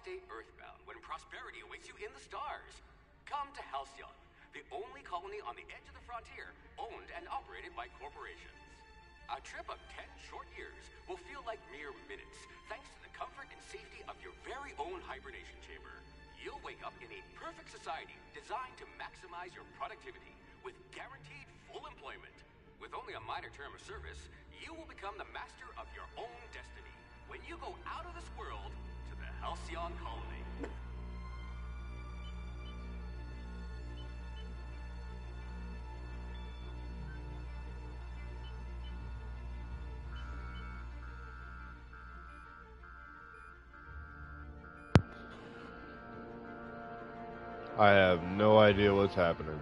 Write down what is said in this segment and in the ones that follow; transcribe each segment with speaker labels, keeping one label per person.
Speaker 1: stay earthbound when prosperity awaits you in the stars. Come to Halcyon, the only colony on the edge of the frontier, owned and operated by corporations. A trip of 10 short years will feel like mere minutes, thanks to the comfort and safety of your very own hibernation chamber. You'll wake up in a perfect society designed to maximize your productivity, with guaranteed full employment. With only a minor term of service, you will become the master of your own destiny when you go out of this world to the Halcyon Colony.
Speaker 2: I have no idea what's happening.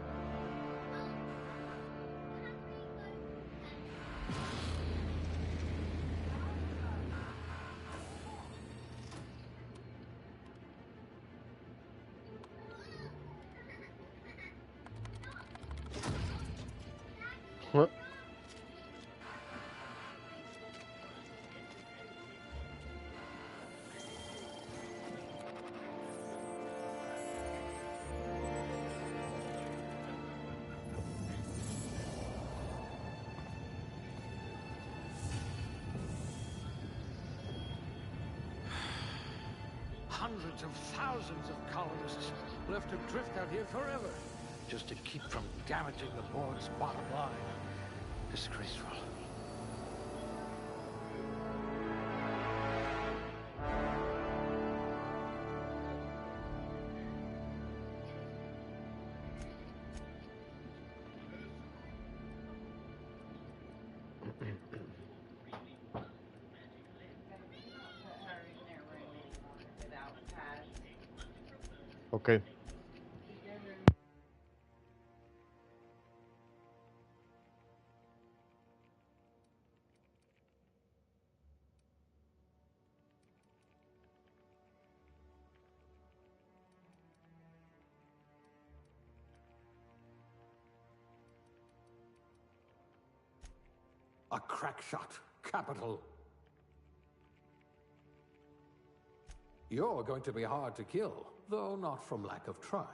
Speaker 2: What?
Speaker 3: Hundreds of thousands of colonists left to drift out here forever, just to keep from damaging the board's bottom line. Disgraceful.
Speaker 2: Okay.
Speaker 3: A crack shot. Capital. You're going to be hard to kill, though not from lack of trying.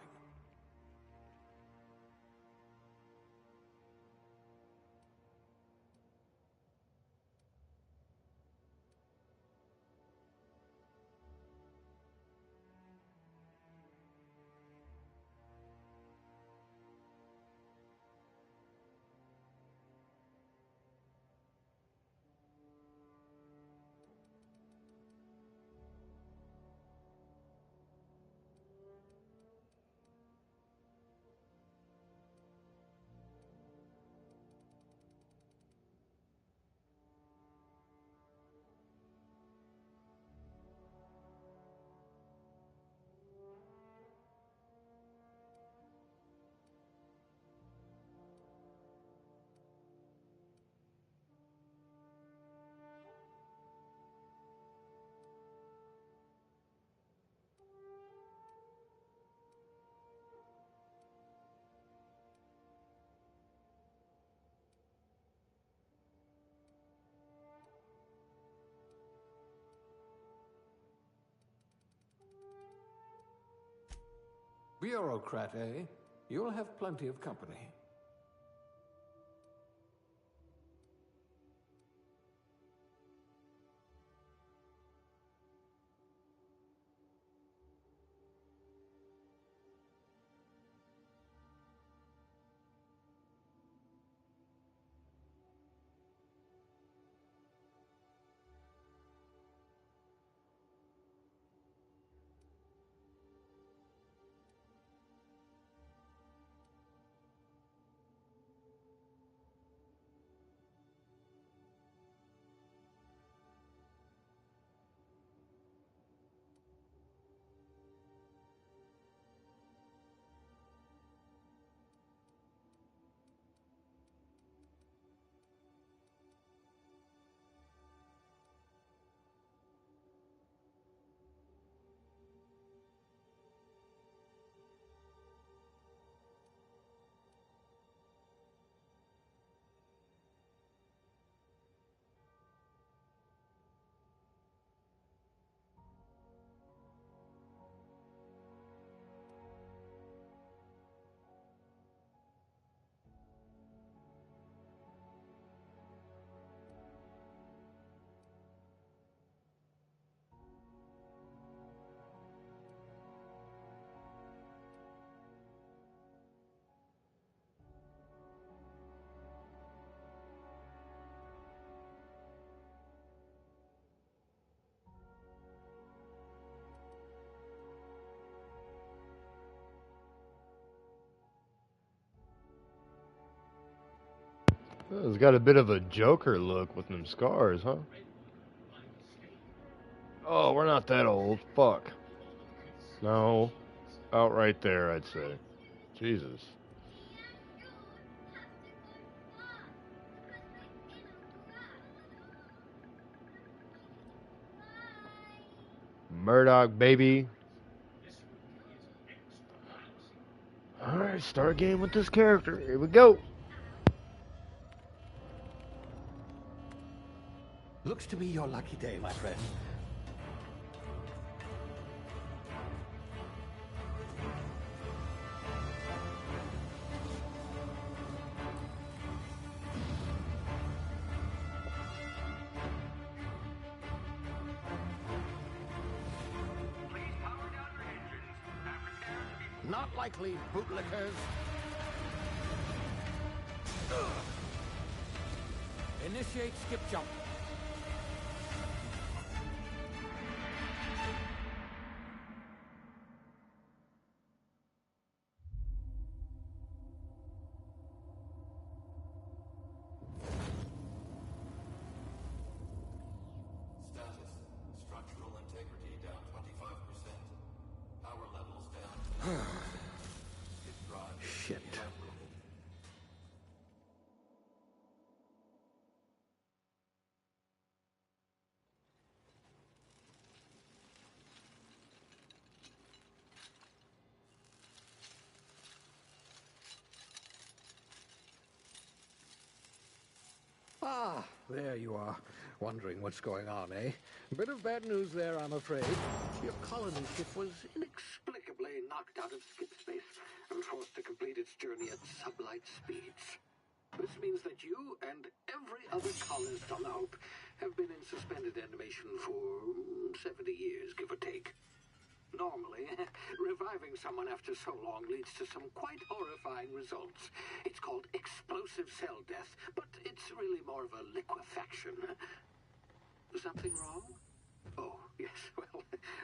Speaker 3: Bureaucrat, eh? You'll have plenty of company.
Speaker 2: It's got a bit of a Joker look with them scars, huh? Oh, we're not that old. Fuck. No. Out right there, I'd say. Jesus. Murdoch, baby. Alright, start a game with this character. Here we go.
Speaker 3: Looks to be your lucky day, my friend.
Speaker 1: Please power down your engines and prepare to be...
Speaker 3: Not likely, bootlickers. Initiate skip jump.
Speaker 4: Status. Structural integrity down 25%. Power levels down 10%. Drive
Speaker 3: Shit.
Speaker 4: inoperable.
Speaker 3: Ah, there you are. Wondering what's going on, eh? Bit of bad news there, I'm afraid. Your colony ship was inexplicably knocked out of skip space and forced to complete its journey at sublight speeds. This means that you and every other colonist on the Hope have been in suspended animation for 70 years, give or take. Normally, reviving someone after so long leads to some quite horrifying results. It's called explosive cell death, but it's really more of a liquefaction. Something wrong? Oh, yes, well,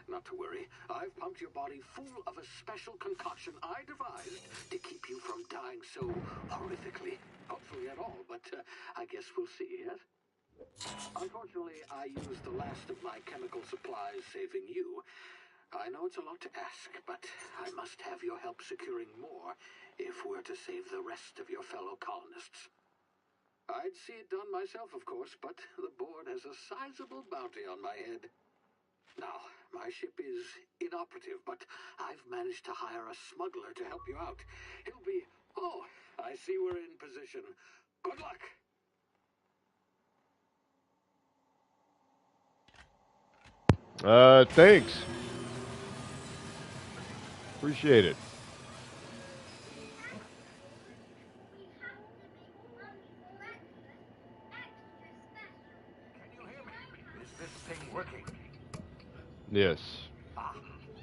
Speaker 3: not to worry. I've pumped your body full of a special concoction I devised to keep you from dying so horrifically. Hopefully at all, but I guess we'll see, yes? Unfortunately, I used the last of my chemical supplies saving you. I know it's a lot to ask, but I must have your help securing more if we're to save the rest of your fellow colonists. I'd see it done myself, of course, but the board has a sizable bounty on my head. Now, my ship is inoperative, but I've managed to hire a smuggler to help you out. He'll be... Oh, I see we're in position. Good luck!
Speaker 2: Thanks. Appreciate it.
Speaker 3: Can you hear me? Is this thing working?
Speaker 2: Yes.
Speaker 3: Ah,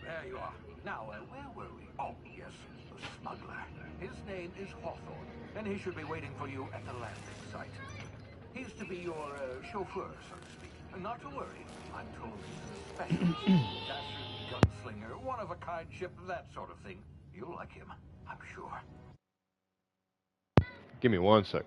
Speaker 3: there you are. Now, where were we? Oh, yes, the smuggler. His name is Hawthorne, and he should be waiting for you at the landing site. He's to be your chauffeur, so to speak. Not to worry. I'm told he's a specialist, dashing gunslinger, one-of-a-kind ship, that sort of thing. You'll like him, I'm sure.
Speaker 2: Give me 1 sec.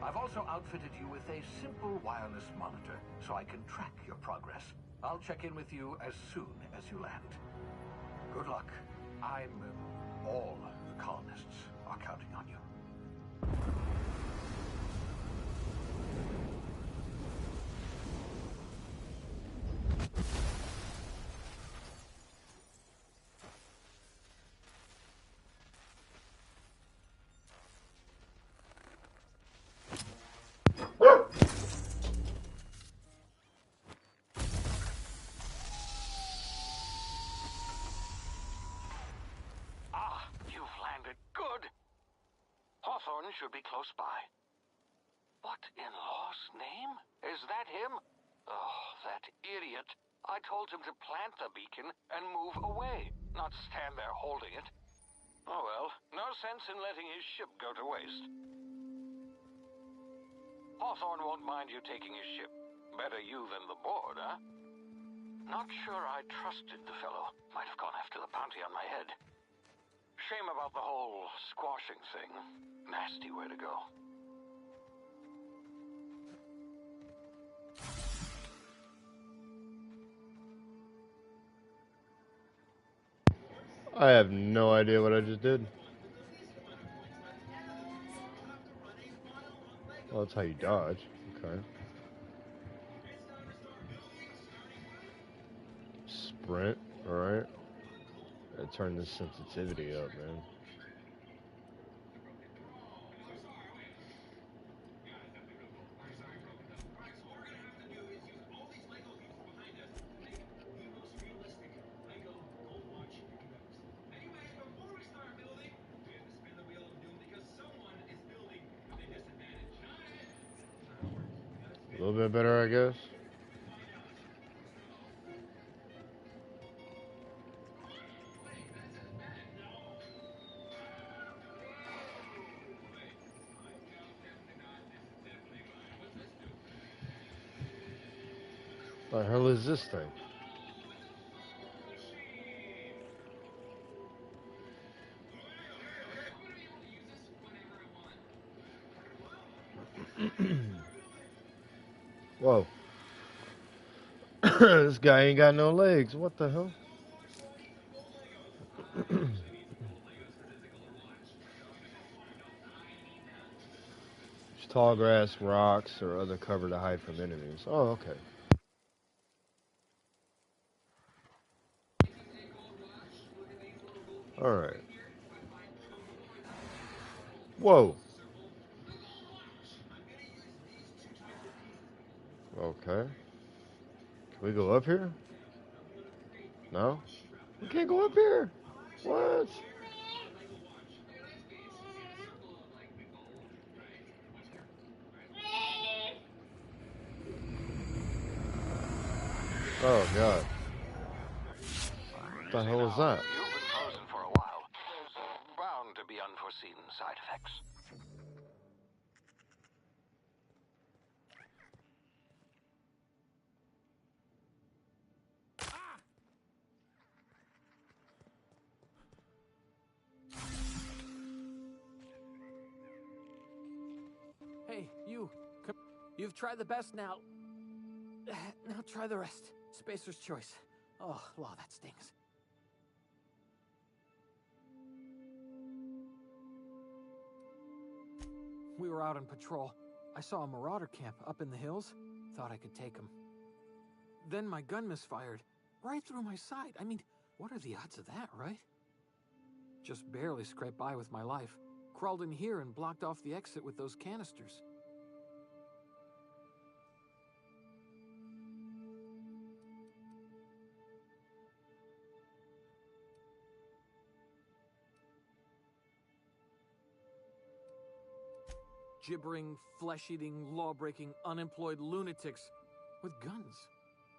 Speaker 3: I've also outfitted you with a simple wireless monitor so I can track your progress. I'll check in with you as soon as you land. Good luck. All the colonists are counting on you.
Speaker 5: Should be close by. What in law's name? Is that him? Oh, that idiot. I told him to plant the beacon and move away, not stand there holding it. Oh well, no sense in letting his ship go to waste. Hawthorne won't mind you taking his ship. Better you than the board, huh? Not sure I trusted the fellow. Might have gone after the bounty on my head. Shame about the whole squashing thing. Nasty way to go.
Speaker 2: I have no idea what I just did. Well, that's how you dodge. Okay. Sprint. Alright. I turn this sensitivity up, man. A little bit better, I guess. The hell is this thing? Whoa. This guy ain't got no legs. What the hell? There's tall grass, rocks, or other cover to hide from enemies. Oh, okay. Alright. Whoa. Okay. Can we go up here? No? We can't go up here. What? Oh, God. What the hell is that?
Speaker 5: You've been frozen for a while. There's bound to be unforeseen side effects.
Speaker 6: Hey, you. Come. You've tried the best now. Now try the rest. Spacer's choice. Oh, law, that stings. We were out on patrol. I saw a marauder camp up in the hills. Thought I could take him. Then my gun misfired. Right through my side. I mean, what are the odds of that, right? Just barely scraped by with my life. Crawled in here and blocked off the exit with those canisters. Gibbering, flesh-eating, law-breaking, unemployed lunatics with guns.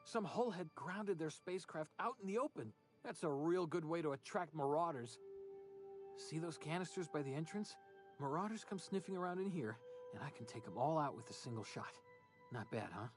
Speaker 6: Some hullhead grounded their spacecraft out in the open. That's a real good way to attract marauders. See those canisters by the entrance? Marauders come sniffing around in here, and I can take them all out with a single shot. Not bad, huh?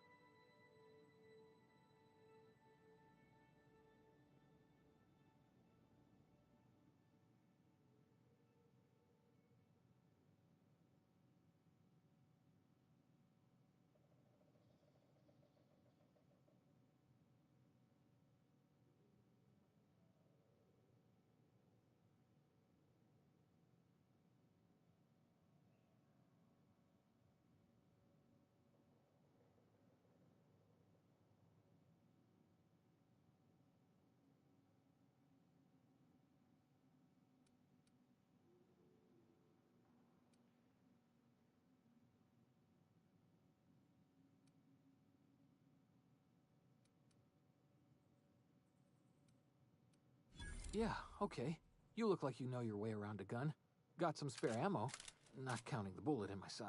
Speaker 6: Yeah, okay. You look like you know your way around a gun. Got some spare ammo, not counting the bullet in my side.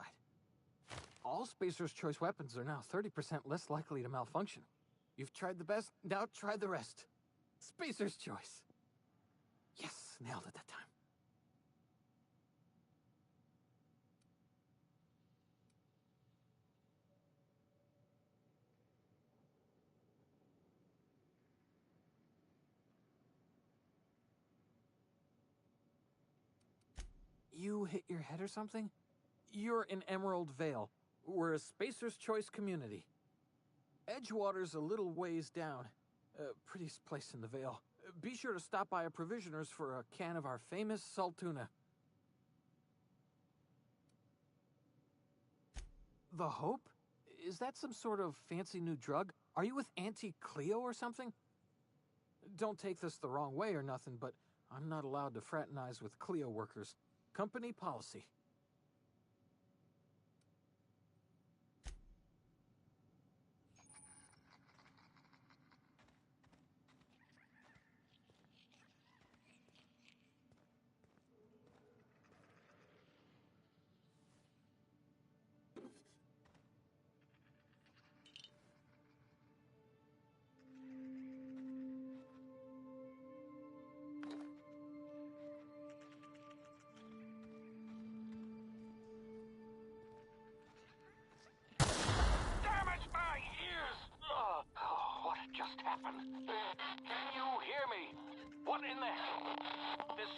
Speaker 6: All Spacer's Choice weapons are now 30% less likely to malfunction. You've tried the best, now try the rest. Spacer's Choice. Yes, nailed it that time. You hit your head or something? You're in Emerald Vale. We're a Spacer's Choice community. Edgewater's a little ways down. Prettiest place in the Vale. Be sure to stop by a provisioner's for a can of our famous salt tuna. The Hope? Is that some sort of fancy new drug? Are you with Auntie Cleo or something? Don't take this the wrong way or nothing, but I'm not allowed to fraternize with Cleo workers. Company policy.
Speaker 5: Damn it, my ears! What just happened? Can you hear me? What in the hell? This...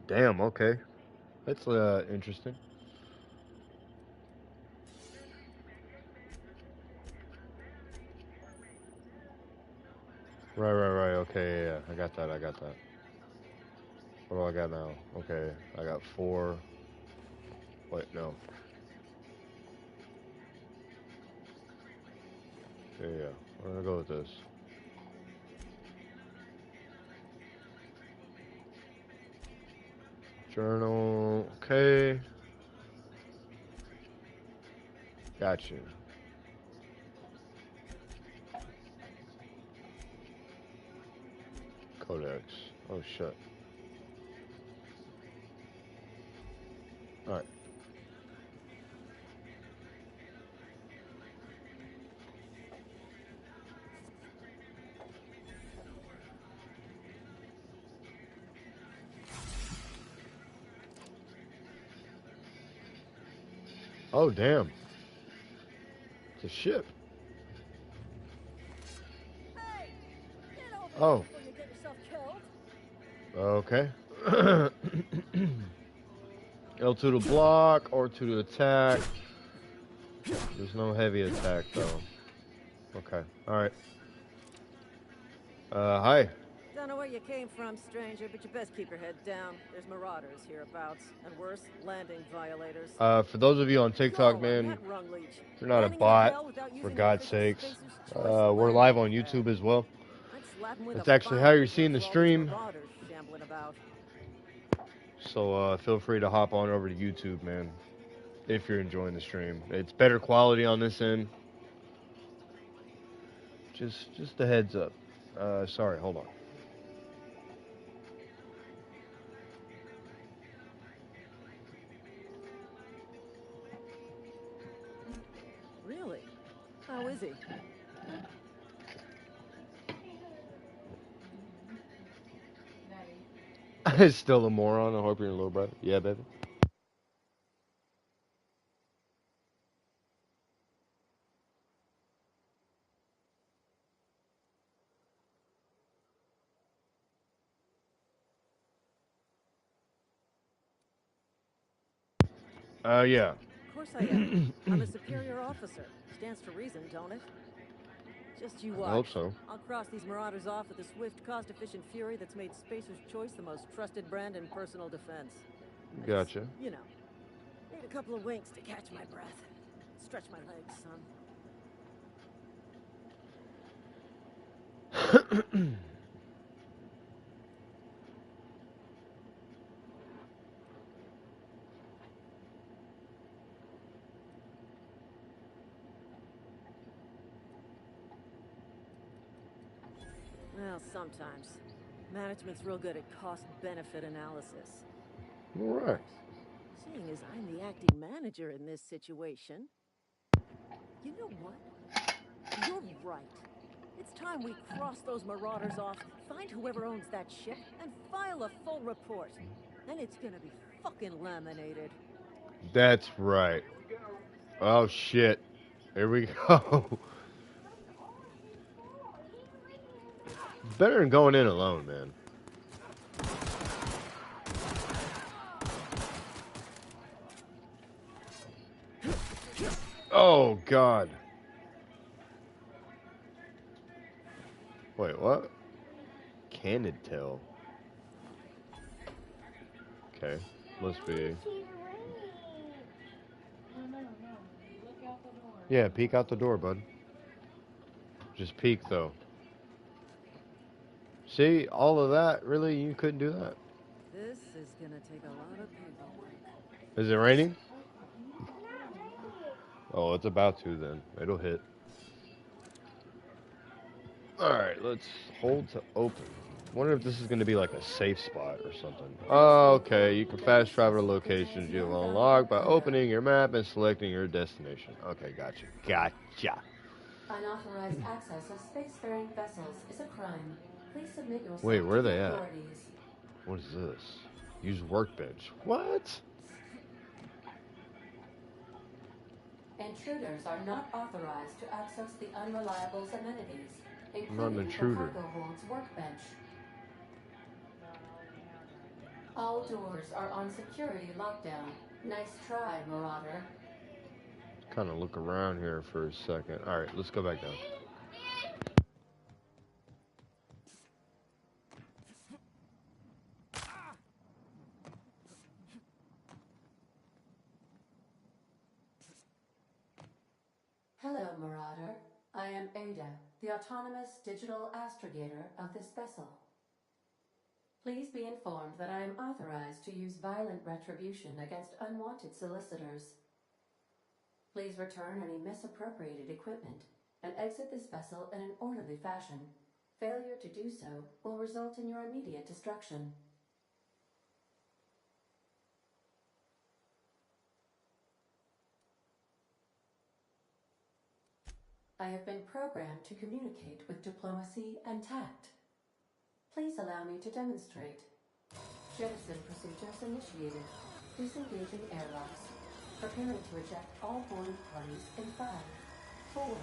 Speaker 2: Damn, okay. That's interesting. Right. Okay, yeah. I got that. What do I got now? Okay, I got 4. Wait, no. Yeah. We're gonna go with this. Journal. Okay. Got you. Codex. Oh shit. Alright. Oh, damn. It's a ship.
Speaker 7: Hey, get over here
Speaker 2: Oh,
Speaker 7: before you get yourself killed.
Speaker 2: okay. L2 to block, R2 to attack. There's no heavy attack, though. Okay, alright. Hi.
Speaker 7: Don't know where you came from, stranger, but you best keep your head down. There's marauders hereabouts, and worse, landing violators.
Speaker 2: For those of you on TikTok,
Speaker 7: Go,
Speaker 2: man,
Speaker 7: that rung leech.
Speaker 2: if you're not a
Speaker 7: Landing into
Speaker 2: bot,
Speaker 7: hell without
Speaker 2: for
Speaker 7: using an
Speaker 2: God's
Speaker 7: official
Speaker 2: sakes,
Speaker 7: spacer's choice
Speaker 2: we're
Speaker 7: landing
Speaker 2: live on
Speaker 7: pad.
Speaker 2: YouTube as well.
Speaker 7: I'd slap him with
Speaker 2: That's
Speaker 7: a
Speaker 2: actually
Speaker 7: fine
Speaker 2: how you're
Speaker 7: paper
Speaker 2: seeing the
Speaker 7: for all these
Speaker 2: stream.
Speaker 7: marauders shambling about.
Speaker 2: So feel free to hop on over to YouTube, man, if you're enjoying the stream. It's better quality on this end. Just a heads up. Sorry, hold on.
Speaker 7: Really? How is he?
Speaker 2: Still a moron. I hope you're a little brother. Yeah, baby. Yeah.
Speaker 7: Of course I am. I'm a superior officer. Stands to reason, don't it? Just you watch.
Speaker 2: I hope so.
Speaker 7: I'll cross these marauders off with a swift, cost-efficient fury that's made Spacer's Choice the most trusted brand in personal defense. I
Speaker 2: Gotcha.
Speaker 7: just, you know, need a couple of winks to catch my breath. Stretch my legs, son. Well, sometimes. Management's real good at cost-benefit analysis.
Speaker 2: All right.
Speaker 7: Seeing as I'm the acting manager in this situation, you know what? You're right. It's time we cross those marauders off, find whoever owns that ship, and file a full report. Then it's gonna be fucking laminated.
Speaker 2: That's right. Oh shit. Here we go. Better than going in alone, man. Oh god. Wait, what? Candid tail. Okay. Must be. Yeah, peek out the door, bud. Just peek though. See, all of that, really, you couldn't do that.
Speaker 7: This is gonna take a lot of paperwork.
Speaker 2: Is it raining? Oh, it's about to then. It'll hit. Alright, let's hold to open. Wonder if this is going to be like a safe spot or something. Oh, okay, you can fast travel to locations you will unlock by opening your map and selecting your destination. Okay, gotcha. Gotcha.
Speaker 8: Unauthorized access of spacefaring vessels is a crime. Please submit yourself
Speaker 2: Wait, where are
Speaker 8: to the
Speaker 2: they at?
Speaker 8: authorities.
Speaker 2: What is this? Use workbench. What?
Speaker 8: Intruders are not authorized to access the Unreliable's amenities,
Speaker 2: I'm
Speaker 8: including
Speaker 2: not an
Speaker 8: the
Speaker 2: intruder.
Speaker 8: cargo hold's workbench. All doors are on security lockdown. Nice try, Marauder.
Speaker 2: Kind of look around here for a second. Alright, let's go back down.
Speaker 8: Hello, Marauder. I am Ada, the autonomous digital astrogator of this vessel. Please be informed that I am authorized to use violent retribution against unwanted solicitors. Please return any misappropriated equipment and exit this vessel in an orderly fashion. Failure to do so will result in your immediate destruction. I have been programmed to communicate with diplomacy and tact. Please allow me to demonstrate. Jettison procedures initiated. Disengaging airlocks. Preparing to eject all boarding parties in 5, 4,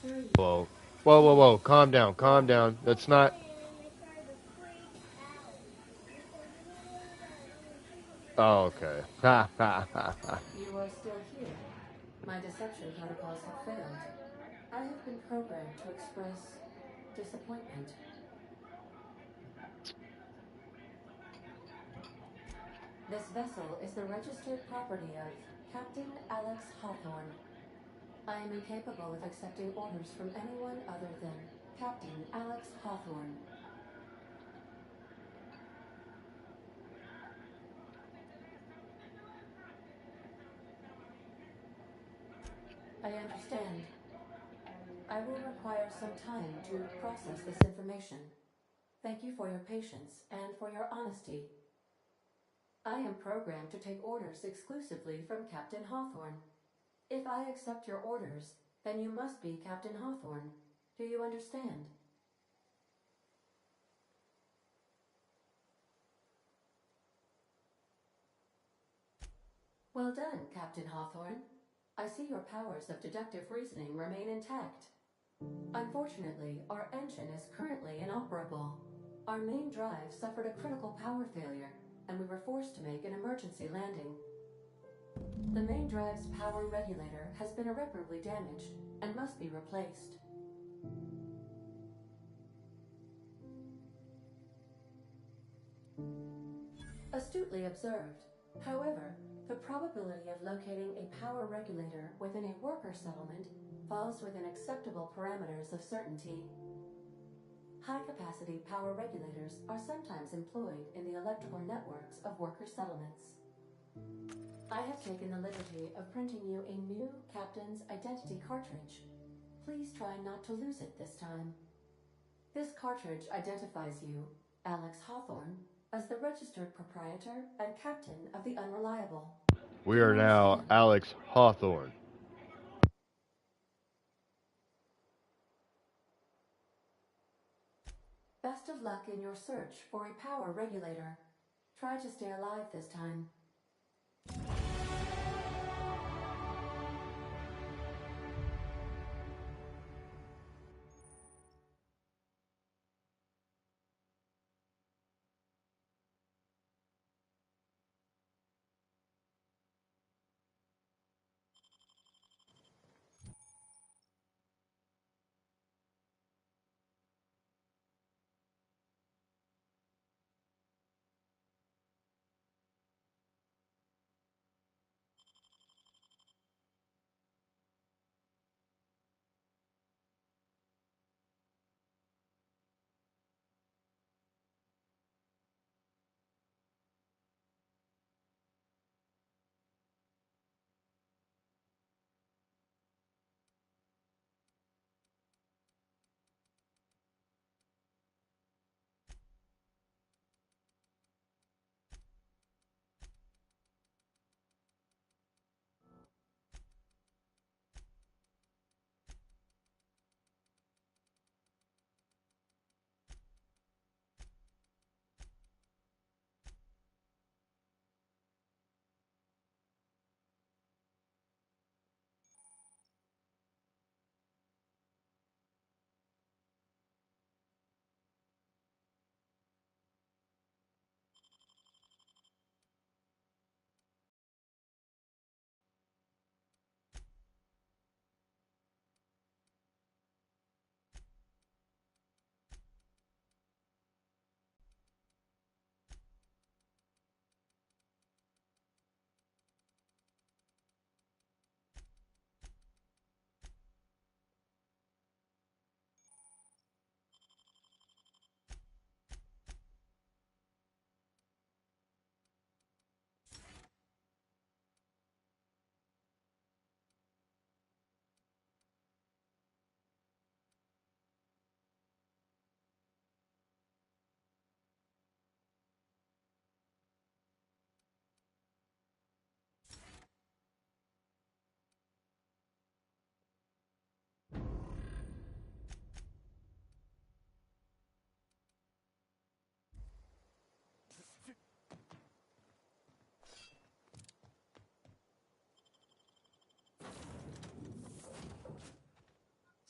Speaker 8: 3.
Speaker 2: Whoa. Whoa, whoa, whoa. Calm down, calm down. That's not... Oh, okay. Ha, ha, ha, ha.
Speaker 8: You are still here. My deception protocols have failed. I have been programmed to express disappointment. This vessel is the registered property of Captain Alex Hawthorne. I am incapable of accepting orders from anyone other than Captain Alex Hawthorne. I understand. I will require some time to process this information. Thank you for your patience and for your honesty. I am programmed to take orders exclusively from Captain Hawthorne. If I accept your orders, then you must be Captain Hawthorne. Do you understand? Well done, Captain Hawthorne. I see your powers of deductive reasoning remain intact. Unfortunately, our engine is currently inoperable. Our main drive suffered a critical power failure, and we were forced to make an emergency landing. The main drive's power regulator has been irreparably damaged and must be replaced. Astutely observed. However, the probability of locating a power regulator within a worker settlement falls within acceptable parameters of certainty. High-capacity power regulators are sometimes employed in the electrical networks of worker settlements. I have taken the liberty of printing you a new Captain's Identity cartridge. Please try not to lose it this time. This cartridge identifies you, Alex Hawthorne, as the registered proprietor and captain of the Unreliable.
Speaker 2: We are now Alex Hawthorne.
Speaker 8: Best of luck in your search for a power regulator. Try to stay alive this time.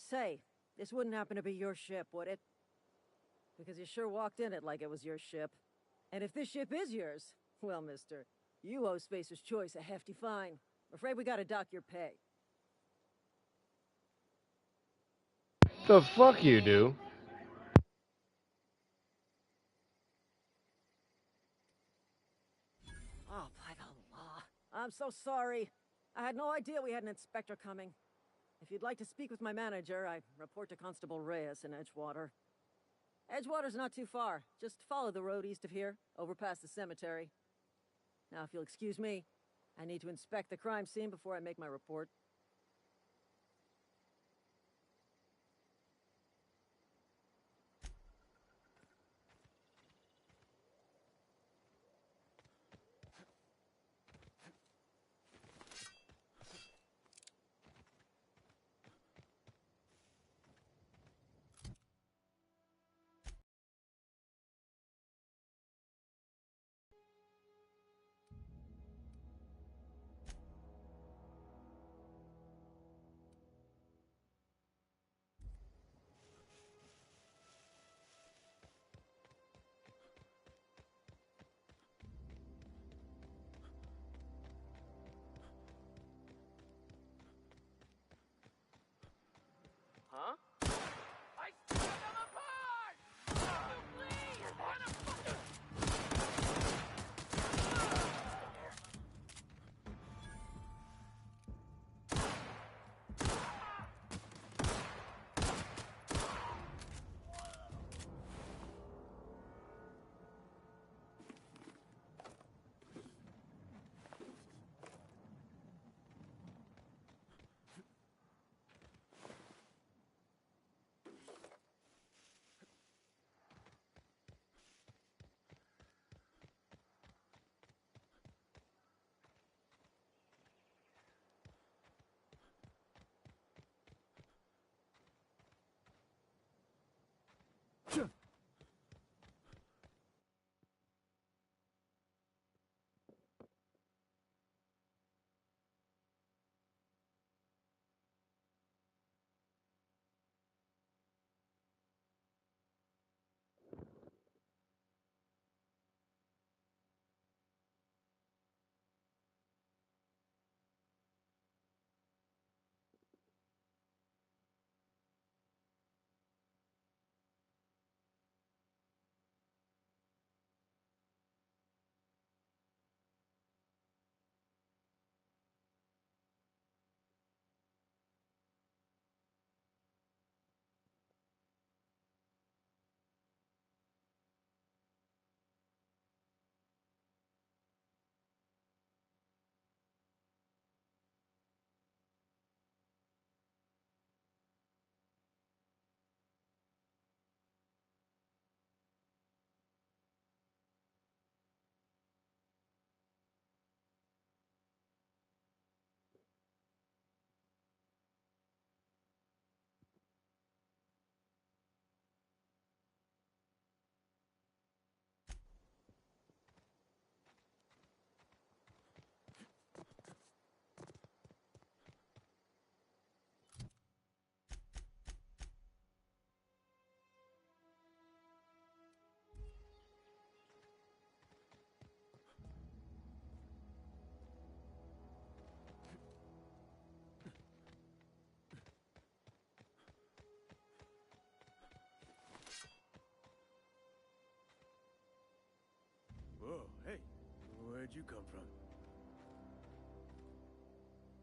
Speaker 7: Say, this wouldn't happen to be your ship, would it? Because you sure walked in it like it was your ship. And if this ship is yours, well, mister, you owe Spacer's Choice a hefty fine. I'm afraid we gotta dock your pay.
Speaker 2: The fuck you do?
Speaker 7: Oh, by the law. I'm so sorry. I had no idea we had an inspector coming. If you'd like to speak with my manager, I report to Constable Reyes in Edgewater. Edgewater's not too far. Just follow the road east of here, over past the cemetery. Now, if you'll excuse me, I need to inspect the crime scene before I make my report. Huh?
Speaker 5: I set them apart! You please!
Speaker 9: Whoa, hey, where'd you come from?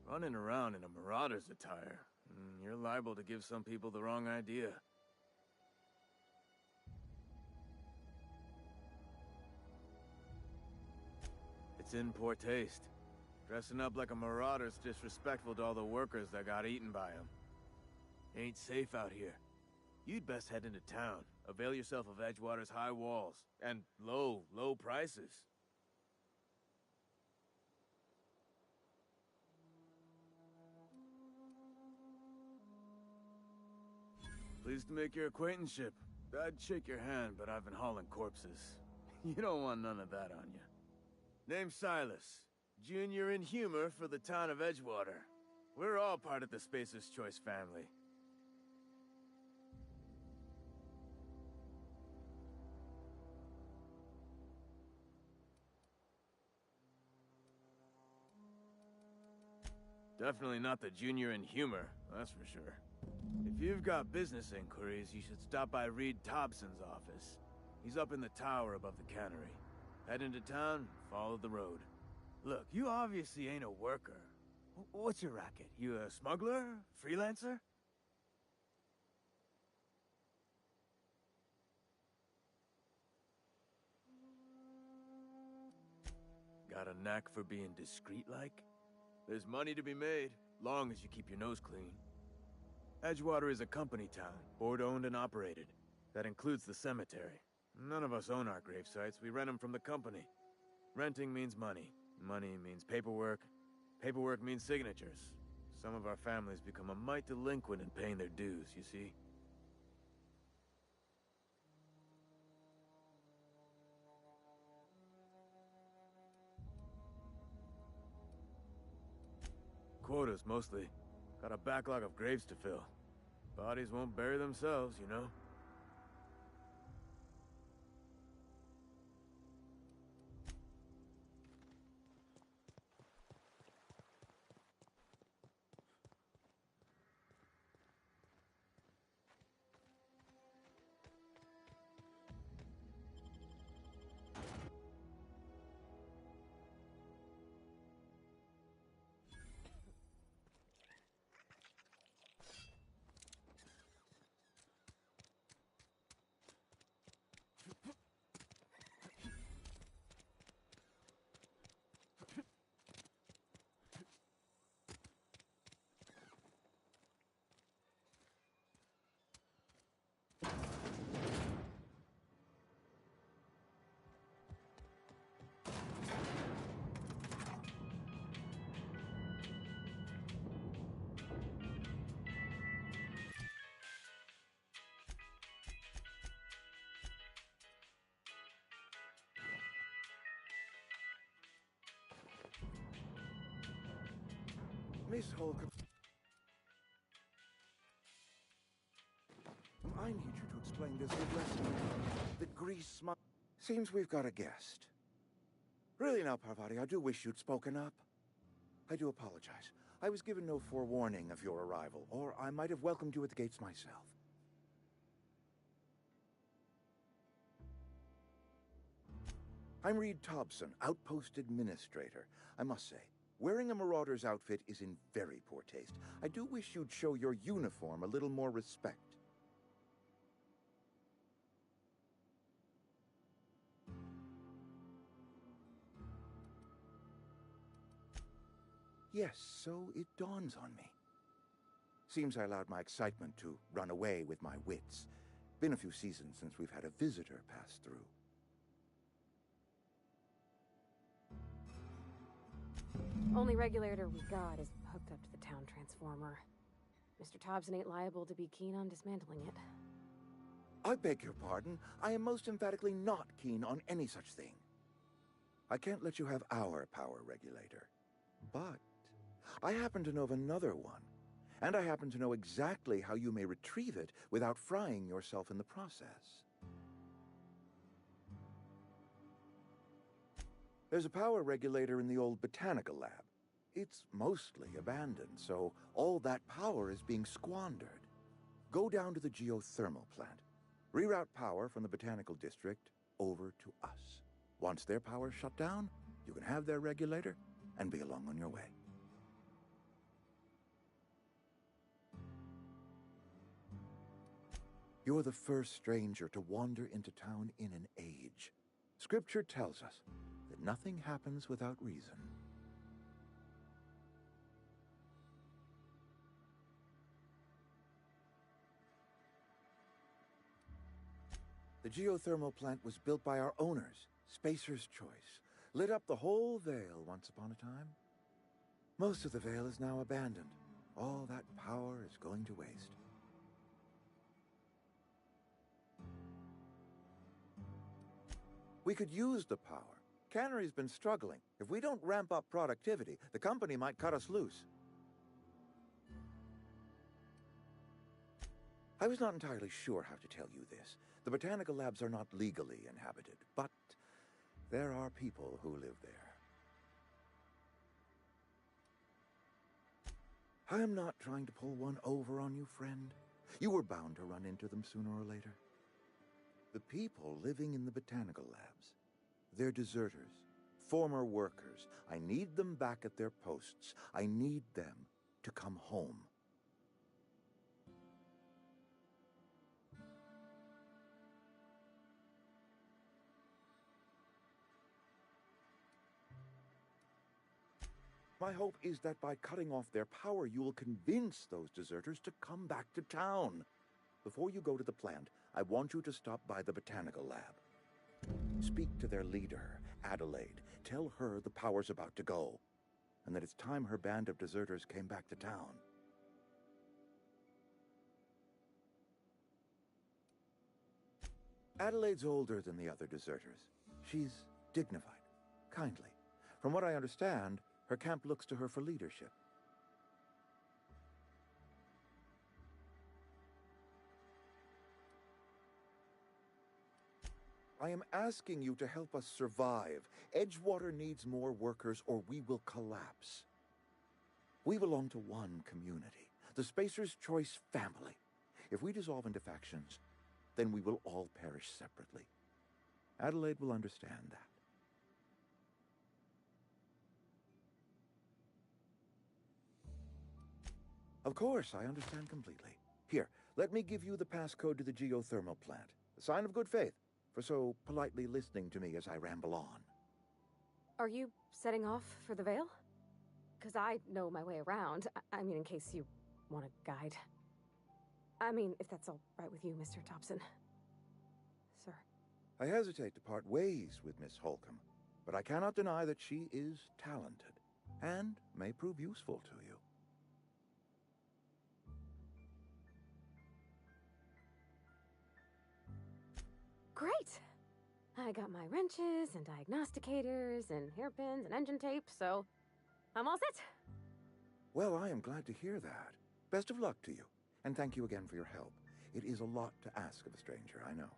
Speaker 9: Running around in a marauder's attire. You're liable to give some people the wrong idea. It's in poor taste. Dressing up like a marauder's disrespectful to all the workers that got eaten by him. Ain't safe out here. You'd best head into town. Avail yourself of Edgewater's high walls. And low prices. Pleased to make your acquaintanceship. I'd shake your hand, but I've been hauling corpses. You don't want none of that on you. Name's Silas. Junior in humor for the town of Edgewater. We're all part of the Spacer's Choice family. Definitely not the junior in humor, that's for sure. If you've got business inquiries, you should stop by Reed Thompson's office. He's up in the tower above the cannery. Head into town, follow the road. Look, you obviously ain't a worker. What's your racket? You a smuggler? Freelancer? Got a knack for being discreet-like? There's money to be made, long as you keep your nose clean. Edgewater is a company town, board-owned and operated. That includes the cemetery. None of us own our grave sites, we rent them from the company. Renting means money. Money means paperwork. Paperwork means signatures. Some of our families become a mite delinquent in paying their dues, you see? Quotas, mostly. Got a backlog of graves to fill. Bodies won't bury themselves, you know?
Speaker 10: Miss Holcomb, I need you to explain this lesson. The grease seems we've got a guest. Really now, Parvati, I do wish you'd spoken up. I do apologize. I was given no forewarning of your arrival, or I might have welcomed you at the gates myself. I'm Reed Thompson, Outpost Administrator. I must say, wearing a Marauder's outfit is in very poor taste. I do wish you'd show your uniform a little more respect. Yes, so it dawns on me. Seems I allowed my excitement to run away with my wits. Been a few seasons since we've had a visitor pass through.
Speaker 11: Only regulator we got is hooked up to the town transformer. Mr. Thompson ain't liable to be keen on dismantling it.
Speaker 10: I beg your pardon. I am most emphatically not keen on any such thing. I can't let you have our power regulator. But I happen to know of another one. And I happen to know exactly how you may retrieve it without frying yourself in the process. There's a power regulator in the old botanical lab. It's mostly abandoned, so all that power is being squandered. Go down to the geothermal plant. Reroute power from the botanical district over to us. Once their power's shut down, you can have their regulator and be along on your way. You're the first stranger to wander into town in an age. Scripture tells us that nothing happens without reason. The geothermal plant was built by our owners, Spacer's Choice. Lit up the whole Vale once upon a time. Most of the Vale is now abandoned. All that power is going to waste. We could use the power. Cannery's been struggling. If we don't ramp up productivity, the company might cut us loose. I was not entirely sure how to tell you this. The botanical labs are not legally inhabited, but there are people who live there. I am not trying to pull one over on you, friend. You were bound to run into them sooner or later. The people living in the botanical labs, they're deserters, former workers. I need them back at their posts. I need them to come home. My hope is that by cutting off their power, you will convince those deserters to come back to town. Before you go to the plant, I want you to stop by the botanical lab. Speak to their leader, Adelaide. Tell her the power's about to go, and that it's time her band of deserters came back to town. Adelaide's older than the other deserters. She's dignified, kindly. From what I understand, her camp looks to her for leadership. I am asking you to help us survive. Edgewater needs more workers or we will collapse. We belong to one community, the Spacer's Choice family. If we dissolve into factions, then we will all perish separately. Adelaide will understand that. Of course, I understand completely. Here, let me give you the passcode to the geothermal plant. A sign of good faith for so politely listening to me as I ramble on.
Speaker 11: Are you setting off for the Vale? Because I know my way around. I mean, in case you want a guide. I mean, if that's all right with you, Mr. Thompson. Sir.
Speaker 10: I hesitate to part ways with Miss Holcomb, but I cannot deny that she is talented and may prove useful to you.
Speaker 11: Great! I got my wrenches and diagnosticators and hairpins and engine tape, so I'm all set.
Speaker 10: Well, I am glad to hear that. Best of luck to you, and thank you again for your help. It is a lot to ask of a stranger, I know.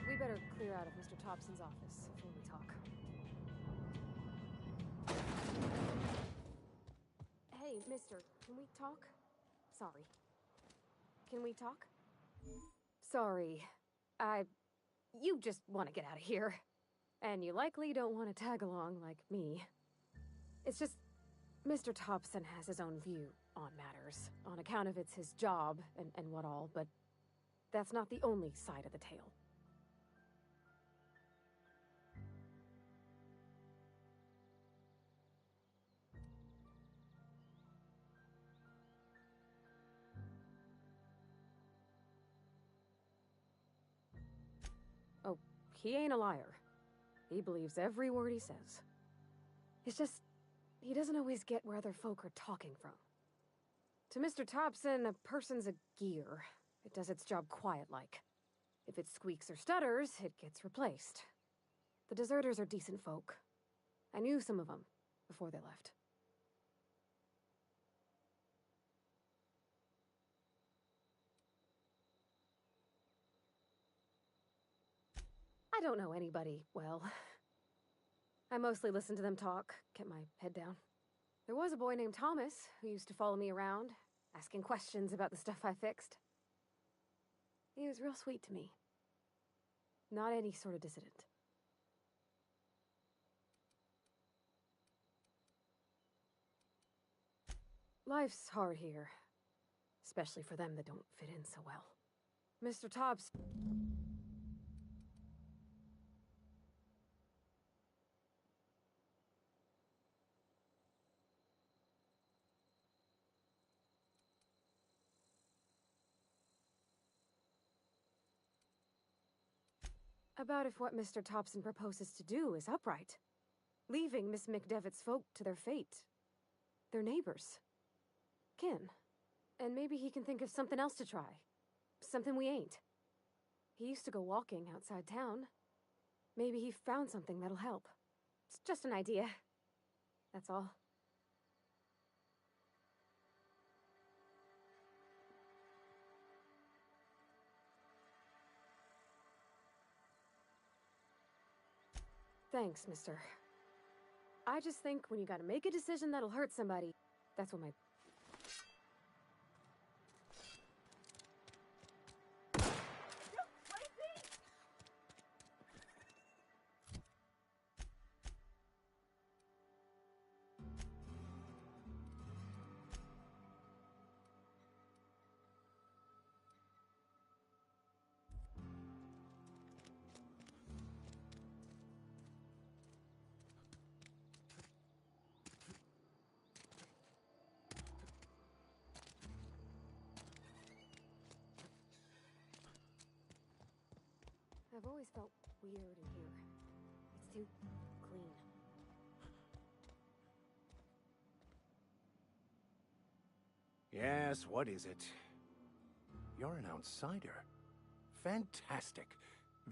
Speaker 11: We better clear out of Mr. Thompson's office before we talk. Hey, mister, can we talk? Sorry. Can we talk? Sorry. You just want to get out of here. And you likely don't want to tag along like me. It's just, Mr. Thompson has his own view on matters, on account of it's his job and what all, but that's not the only side of the tale. Oh, he ain't a liar. He believes every word he says. It's just, he doesn't always get where other folk are talking from. To Mr. Thompson, a person's a gear. It does its job quiet-like. If it squeaks or stutters, it gets replaced. The deserters are decent folk. I knew some of them before they left. I don't know anybody well. I mostly listen to them talk, kept my head down. There was a boy named Thomas who used to follow me around, asking questions about the stuff I fixed. He was real sweet to me. Not any sort of dissident. Life's hard here, especially for them that don't fit in so well. Mr. Tobbs... About if what Mr. Thompson proposes to do is upright. Leaving Miss McDevitt's folk to their fate. Their neighbors. Kin. And maybe he can think of something else to try. Something we ain't. He used to go walking outside town. Maybe he found something that'll help. It's just an idea. That's all. Thanks, mister. I just think when you gotta make a decision that'll hurt somebody, that's what my... I've always felt weird in here. It's too clean.
Speaker 12: Yes, what is it? You're an outsider. Fantastic.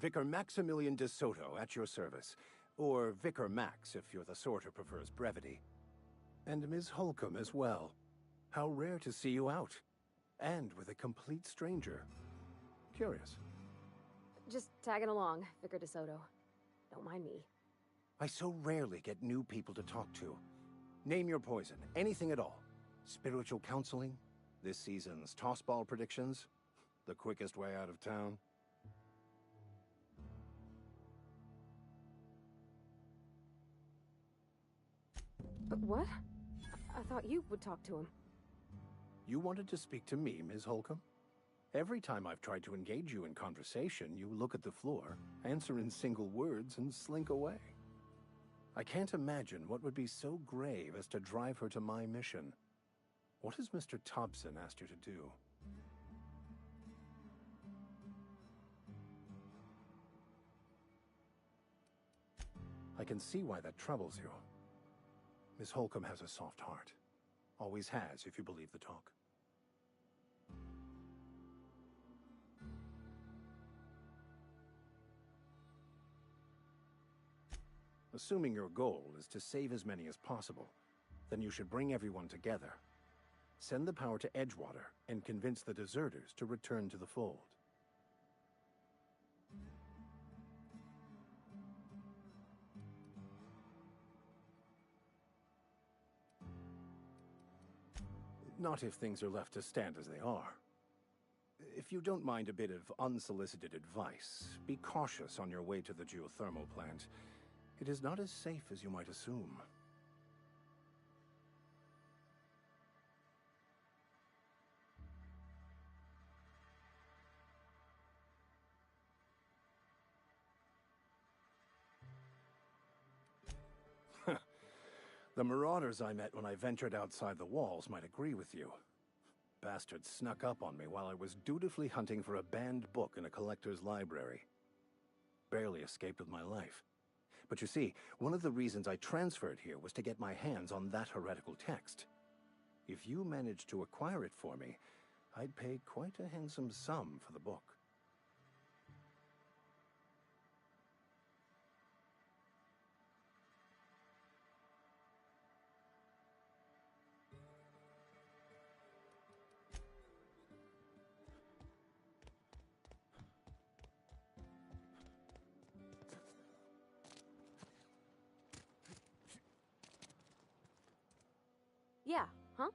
Speaker 12: Vicar Maximilian de Soto at your service. Or Vicar Max, if you're the sort who prefers brevity. And Ms. Holcomb as well. How rare to see you out. And with a complete stranger. Curious.
Speaker 11: Just tagging along, Vicar DeSoto. Don't mind me.
Speaker 12: I so rarely get new people to talk to. Name your poison, anything at all. Spiritual counseling, this season's tossball predictions, the quickest way out of town.
Speaker 11: But what? I thought you would talk to him.
Speaker 12: You wanted to speak to me, Ms. Holcomb? Every time I've tried to engage you in conversation, you look at the floor, answer in single words, and slink away. I can't imagine what would be so grave as to drive her to my mission. What has Mr. Thompson asked you to do? I can see why that troubles you. Miss Holcomb has a soft heart. Always has, if you believe the talk. Assuming your goal is to save as many as possible, then you should bring everyone together. Send the power to Edgewater and convince the deserters to return to the fold. Not if things are left to stand as they are. If you don't mind a bit of unsolicited advice, be cautious on your way to the geothermal plant. It is not as safe as you might assume. The marauders I met when I ventured outside the walls might agree with you. Bastards snuck up on me while I was dutifully hunting for a banned book in a collector's library. Barely escaped with my life. But you see, one of the reasons I transferred here was to get my hands on that heretical text. If you managed to acquire it for me, I'd pay quite a handsome sum for the book.
Speaker 11: Yeah, huh?